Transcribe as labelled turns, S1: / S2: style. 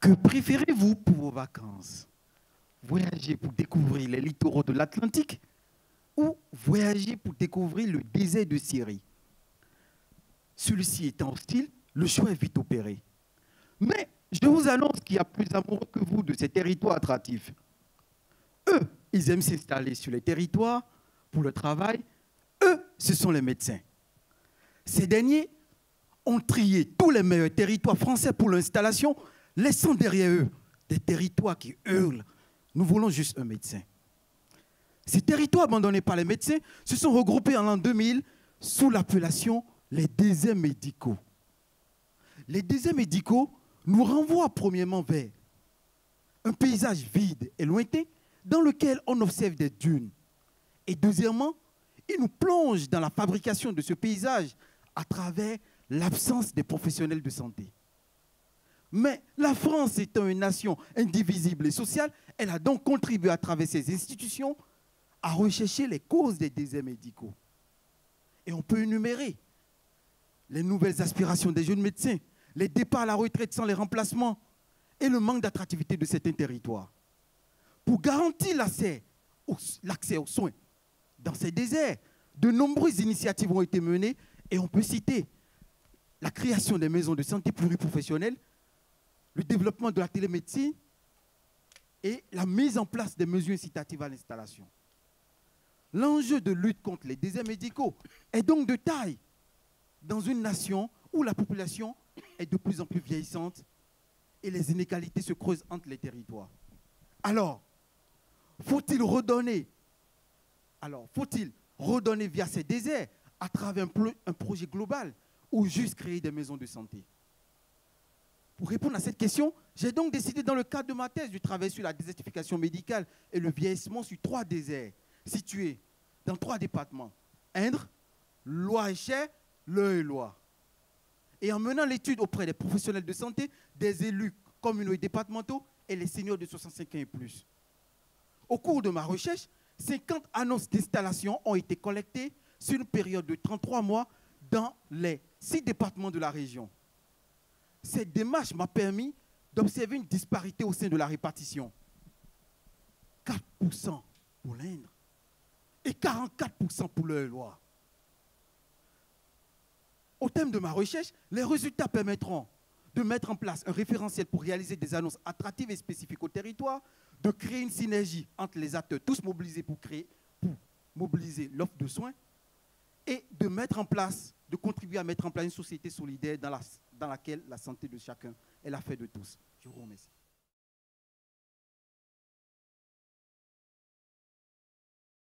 S1: Que préférez-vous pour vos vacances? Voyager pour découvrir les littoraux de l'Atlantique ou voyager pour découvrir le désert de Syrie? Celui-ci étant hostile, le choix est vite opéré. Mais je vous annonce qu'il y a plus amoureux que vous de ces territoires attractifs. Eux, ils aiment s'installer sur les territoires pour le travail. Eux, ce sont les médecins. Ces derniers ont trié tous les meilleurs territoires français pour l'installation, laissant derrière eux des territoires qui hurlent. Nous voulons juste un médecin. Ces territoires abandonnés par les médecins se sont regroupés en l'an 2000 sous l'appellation les déserts médicaux. Les déserts médicaux nous renvoient premièrement vers un paysage vide et lointain dans lequel on observe des dunes. Et deuxièmement, ils nous plongent dans la fabrication de ce paysage à travers l'absence des professionnels de santé. Mais la France étant une nation indivisible et sociale, elle a donc contribué à travers ses institutions à rechercher les causes des déserts médicaux. Et on peut énumérer les nouvelles aspirations des jeunes médecins, les départs à la retraite sans les remplacements et le manque d'attractivité de certains territoires. Pour garantir l'accès aux soins dans ces déserts, de nombreuses initiatives ont été menées et on peut citer la création des maisons de santé pluriprofessionnelles, le développement de la télémédecine et la mise en place des mesures incitatives à l'installation. L'enjeu de lutte contre les déserts médicaux est donc de taille dans une nation où la population est de plus en plus vieillissante et les inégalités se creusent entre les territoires. Alors, faut-il redonner via ces déserts à travers un projet global ou juste créer des maisons de santé? Pour répondre à cette question, j'ai donc décidé dans le cadre de ma thèse de travailler sur la désertification médicale et le vieillissement sur 3 déserts situés dans 3 départements, Indre, Loir-et-Cher, l'Eure-et-Loir. Et en menant l'étude auprès des professionnels de santé, des élus communaux et départementaux et les seniors de 65 ans et plus. Au cours de ma recherche, 50 annonces d'installation ont été collectées sur une période de 33 mois dans les 6 départements de la région. Cette démarche m'a permis d'observer une disparité au sein de la répartition. 4% pour l'Indre et 44% pour l'Eure-et-Loir. Au terme de ma recherche, les résultats permettront de mettre en place un référentiel pour réaliser des annonces attractives et spécifiques au territoire, de créer une synergie entre les acteurs tous mobilisés pour mobiliser l'offre de soins et de contribuer à mettre en place une société solidaire dans laquelle la santé de chacun est l'affaire de tous. Je vous remercie.